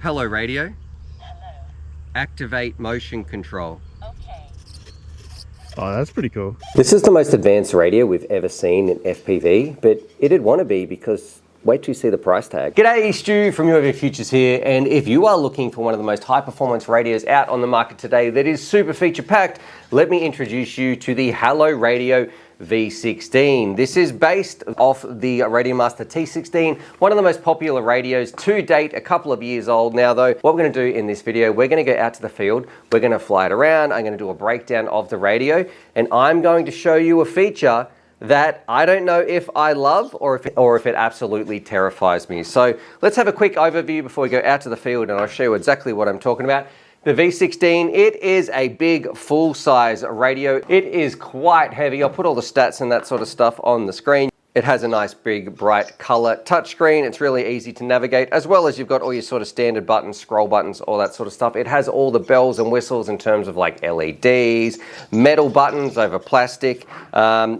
Hello Radio. Hello. Activate motion control. Okay. Oh, that's pretty cool. This is the most advanced radio we've ever seen in FPV, but it'd want to be because wait till you see the price tag. G'day, Stu from UAVfutures here, and if you are looking for one of the most high-performance radios out on the market today that is super feature-packed, let me introduce you to the Hello Radio V16. This is based off the Radiomaster T16, one of the most popular radios to date, a couple of years old now though. What we're going to do in this video, we're going to go out to the field, we're going to fly it around, I'm going to do a breakdown of the radio, and I'm going to show you a feature that I don't know if I love or if it absolutely terrifies me. So let's have a quick overview before we go out to the field and I'll show you exactly what I'm talking about. The V16, it is a big full-size radio. It is quite heavy. I'll put all the stats and that sort of stuff on the screen. It has a nice big bright color touchscreen. It's really easy to navigate, as well as you've got all your sort of standard buttons, scroll buttons, all that sort of stuff. It has all the bells and whistles in terms of like LEDs, metal buttons over plastic.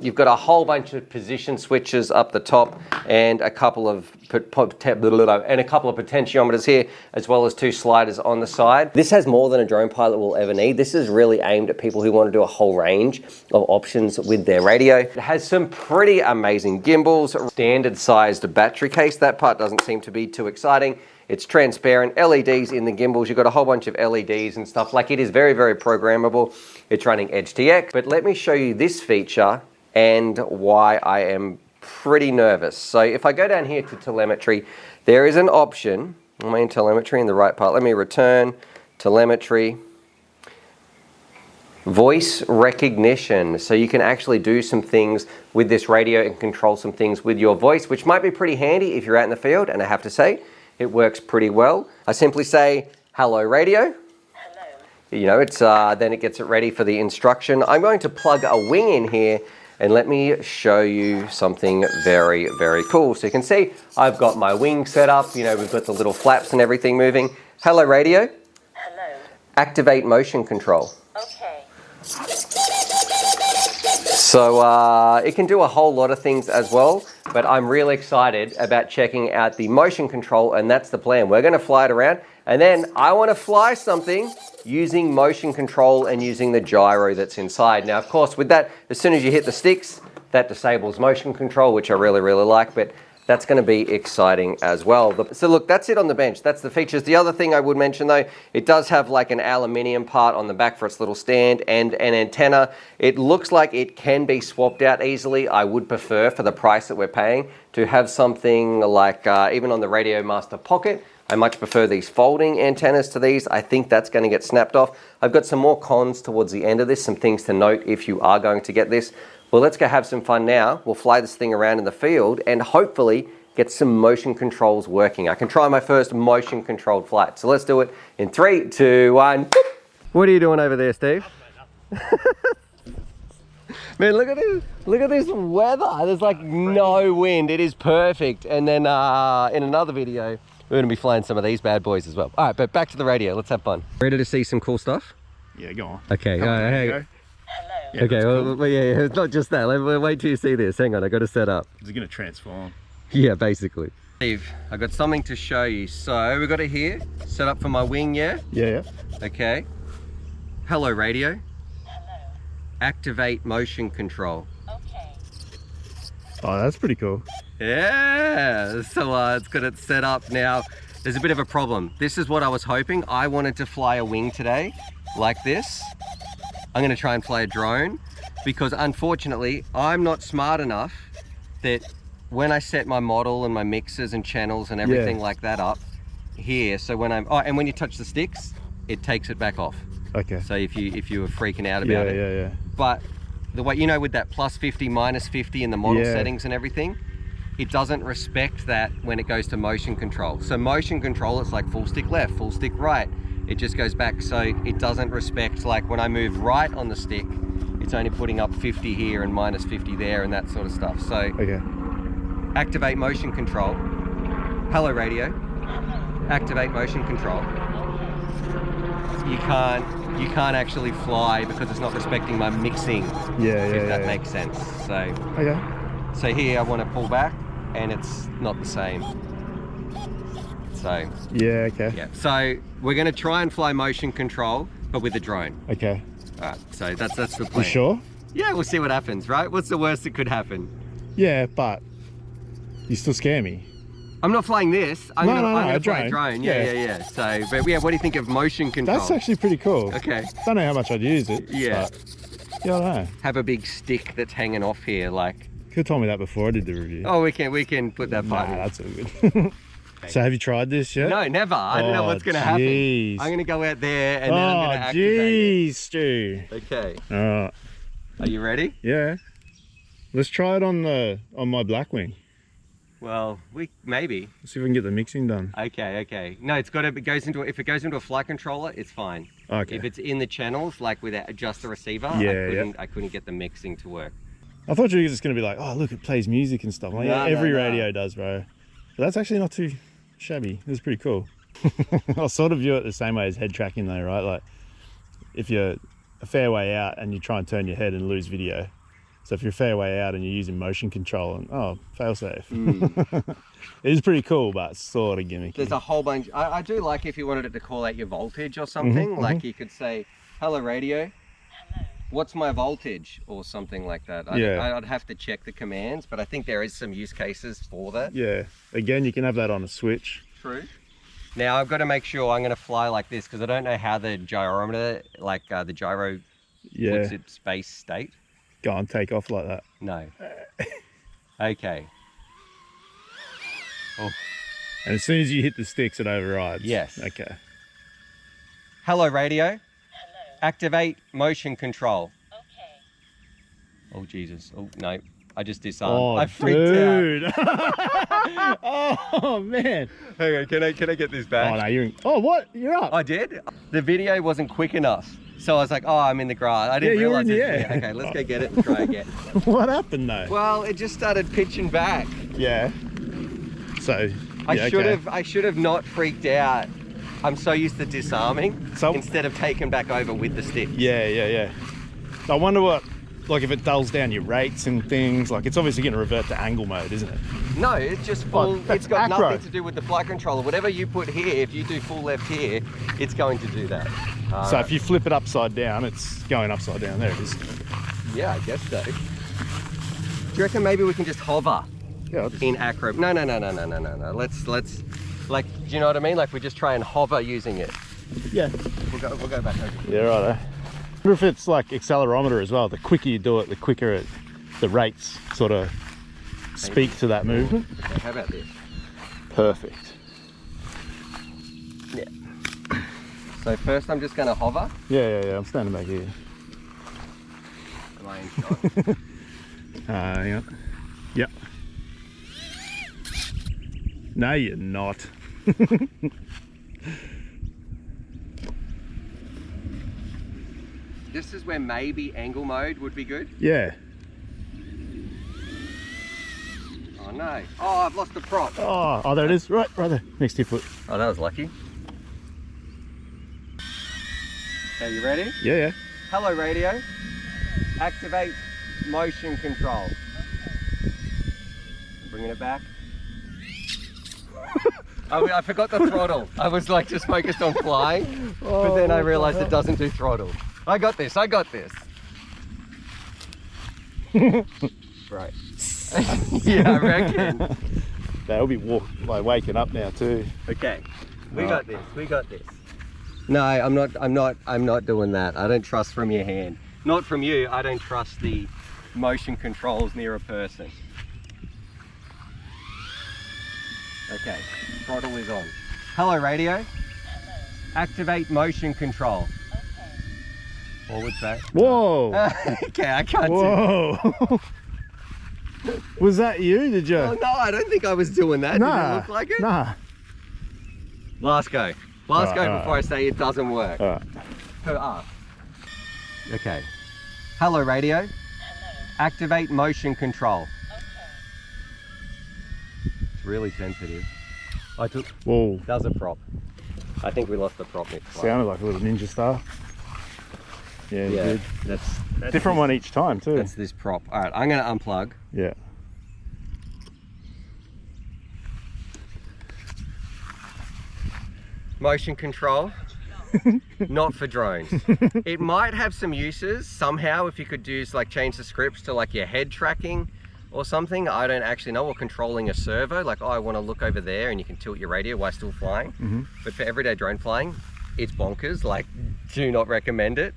You've got a whole bunch of position switches up the top and a couple of potentiometers here, as well as two sliders on the side. This has more than a drone pilot will ever need. This is really aimed at people who want to do a whole range of options with their radio. It has some pretty amazing gimbals, standard sized battery case. That part doesn't seem to be too exciting. It's transparent, LEDs in the gimbals. You've got a whole bunch of LEDs and stuff. Like, it is very, very programmable. It's running Edge TX, but let me show you this feature and why I am pretty nervous. So if I go down here to telemetry, there is an option. I'm in telemetry in the right part. Let me return telemetry. Voice recognition. So you can actually do some things with this radio and control some things with your voice, which might be pretty handy if you're out in the field, and I have to say, it works pretty well. I simply say, hello radio. Hello. You know, it's then it gets it ready for the instruction. I'm going to plug a wing in here and let me show you something very, very cool. So you can see I've got my wing set up. You know, we've got the little flaps and everything moving. Hello radio. Hello. Activate motion control. Okay. So it can do a whole lot of things as well, but I'm really excited about checking out the motion control, and that's the plan. We're going to fly it around, and then I want to fly something using motion control and using the gyro that's inside. Now, of course, with that, as soon as you hit the sticks, that disables motion control, which I really, really like, but that's going to be exciting as well. So look, that's it on the bench. That's the features. The other thing I would mention though, it does have like an aluminium part on the back for its little stand and an antenna. It looks like it can be swapped out easily. I would prefer, for the price that we're paying, to have something like even on the Radiomaster Pocket. I much prefer these folding antennas to these. I think that's going to get snapped off. I've got some more cons towards the end of this, some things to note if you are going to get this. Well, let's go have some fun now. We'll fly this thing around in the field and hopefully get some motion controls working. I can try my first motion controlled flight. So let's do it in 3, 2, 1. What are you doing over there, Steve? Man, look at this. Look at this weather. There's like no wind. It is perfect. And then in another video, we're going to be flying some of these bad boys as well. All right, but back to the radio. Let's have fun. Ready to see some cool stuff? Yeah, go on. Okay. Go. Hello. Yeah, Okay, cool. well, yeah, it's not just that. Wait till you see this. Hang on, I got to set up. Is it going to transform? Yeah, basically. Steve, I got something to show you. So we got it here, set up for my wing, yeah? Yeah. Okay. Hello radio. Hello. Activate motion control. Okay. Oh, that's pretty cool. Yeah, so it's got it set up now. There's a bit of a problem. This is what I was hoping. I wanted to fly a wing today, like this. I'm gonna try and fly a drone because unfortunately, I'm not smart enough that when I set my model and my mixers and channels and everything like that up here, so when and when you touch the sticks, it takes it back off. Okay. So if you were freaking out about it. Yeah. But the way, you know, with that plus 50, minus 50 in the model settings and everything, it doesn't respect that when it goes to motion control. So motion control, it's like full stick left, full stick right. It just goes back, so it doesn't respect, like when I move right on the stick, it's only putting up 50 here and minus 50 there and that sort of stuff. So Okay. activate motion control. Hello radio. Activate motion control. You can't actually fly because it's not respecting my mixing. If that makes sense. So Okay. So here I want to pull back and it's not the same. So Yeah, okay. yeah. So we're going to try and fly motion control, but with a drone. Okay. All right. So that's the You plan. sure? Yeah, we'll see what happens, right? What's the worst that could happen? Yeah, but you still scare me. I'm not flying this. I'm No, gonna a fly a drone. Yeah. So, but yeah, what do you think of motion control? That's actually pretty cool. Okay. Don't know how much I'd use it. Yeah. But, yeah, I don't know. Have a big stick that's hanging off here, like. Could have told me that before I did the review. Oh, we can put that part Nah, in. that's all good. So have you tried this yet? No, never. I don't know what's going to happen. Jeez. I'm going to go out there and then I'm going to activate jeez, Stu. it. Okay. All right. Are you ready? Yeah. Let's try it on my Blackwing. Well, maybe. Let's see if we can get the mixing done. Okay. No, if it goes into a flight controller, it's fine. Okay. If it's in the channels, like with just the receiver, I couldn't get the mixing to work. I thought you were just going to be like, oh, look, it plays music and stuff. Like, No, every no. radio does, bro. But that's actually not too shabby. It was pretty cool. I sort of view it the same way as head tracking though, right? Like if you're a fair way out and you try and turn your head and lose video. So if you're a fair way out and you're using motion control and fail safe. It is pretty cool, but sort of gimmicky. There's a whole bunch. I do like if you wanted it to call out your voltage or something, like you could say, hello radio, what's my voltage or something like that. I'd have to check the commands, but I think there is some use cases for that. Yeah, again, you can have that on a switch. True. Now I've got to make sure I'm going to fly like this because I don't know how the gyrometer, like the gyro, puts its base state. Go on, take off like that. No. Okay. Oh. And as soon as you hit the sticks, it overrides. Yes. Okay. Hello radio. Hello. Activate motion control. Okay. Oh Jesus. Oh no. I just disarmed. Oh, I freaked dude. Oh man. Hang on, can I get this back? Oh no, you're in... Oh what? You're up. I did? The video wasn't quick enough. So I was like, oh, I'm in the grass. I didn't Yeah, you were realize in the it. air. Okay, let's go get it and try again. What happened though? Well, it just started pitching back. Yeah. So I should have not freaked out. I'm so used to disarming instead of taking back over with the stick. Yeah. I wonder what, like if it dulls down your rates and things, like it's obviously going to revert to angle mode, isn't it? No, it's just full. It's got acro. nothing to do with the flight controller. Whatever you put here, if you do full left here, it's going to do that. So if you flip it upside down, it's going upside down. There it is. Yeah, I guess so. Do you reckon maybe we can just hover Yeah. in acro? No. Let's like, do you know what I mean? Like we just try and hover using it. Yeah. We'll go back over. Yeah, right. I wonder if it's like accelerometer as well. The quicker you do it, the quicker the rates sort of speak to that movement. Okay, how about this? Perfect. Yeah. So first I'm just going to hover. Yeah. I'm standing back here. Am I in shot? Hang on. Yep. No, you're not. This is where maybe angle mode would be good. Yeah. Oh no. Oh, I've lost the prop. Oh, there it is. Right there. Next to your foot. Oh, that was lucky. Okay, you ready? Yeah. Hello radio. Activate motion control. Bringing it back. I forgot the throttle. I was like just focused on flying, but then I realized it doesn't do throttle. I got this. Right. Yeah, I reckon. They'll be waking up now too. Okay. We got this. No, I'm not doing that. I don't trust from your hand. Not from you. I don't trust the motion controls near a person. Okay, throttle is on. Hello radio. Hello. Activate motion control. Okay. Forward back. Whoa. Okay, I can't do Whoa. Was that you? Did you? Oh no, I don't think I was doing that. Nah. Did it look like it? Nah. Last go. Last go before I say it doesn't work. All right. Per us. Okay. Hello radio. Hello. Activate motion control. Okay. It's really sensitive. Whoa. That was a prop. I think we lost the prop next time. Sounded like a little ninja star. Yeah, you did. That's Different one each time too. That's this prop. All right, I'm going to unplug. Yeah. motion control, not for drones. It might have some uses somehow if you could use like change the scripts to like your head tracking or something. I don't actually know, or controlling a servo, like, oh, I want to look over there and you can tilt your radio while still flying. But for everyday drone flying, it's bonkers. Like, do not recommend it.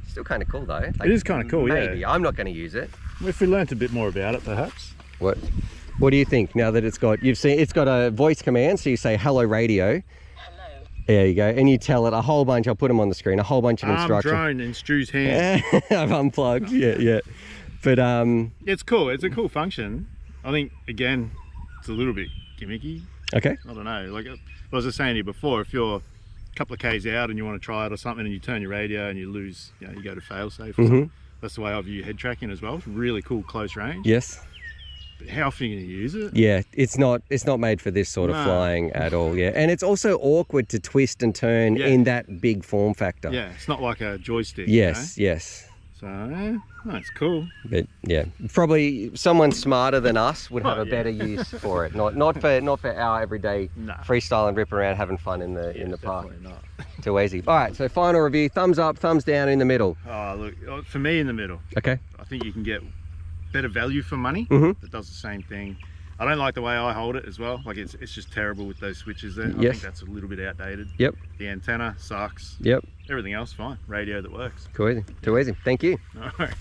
Still kind of cool though. Like, it is kind of cool, maybe. yeah. I'm not going to use it. If we learnt a bit more about it, perhaps. What do you think now that it's got, it's got a voice command, so you say hello radio. Hello. There you go, and you tell it a whole bunch, I'll put them on the screen, a whole bunch of instructions. Drone in Stu's hand. I've unplugged, yeah. But it's cool, it's a cool function. I think, again, it's a little bit gimmicky. Okay. I don't know, like I was just saying to you before, if you're a couple of Ks out and you want to try it or something and you turn your radio and you lose, you know, you go to fail safe or something. That's the way I view head tracking as well. It's really cool close range. Yes. But how often are you going to use it? Yeah, it's not made for this sort of flying at all, yeah. And it's also awkward to twist and turn in that big form factor. Yeah, it's not like a joystick. Yes, you know? yes. So, no, it's cool. But yeah, probably someone smarter than us would have a better use for it. Not for our everyday freestyle and rip around having fun in the park. Not. Too easy. All right, so final review, thumbs up, thumbs down, in the middle. Oh, look, for me in the middle. Okay. I think you can get better value for money that does the same thing. I don't like the way I hold it as well. Like it's just terrible with those switches there. I think that's a little bit outdated. Yep. The antenna sucks. Yep. Everything else fine. Radio that works. Too easy. Too easy. Thank you. All right.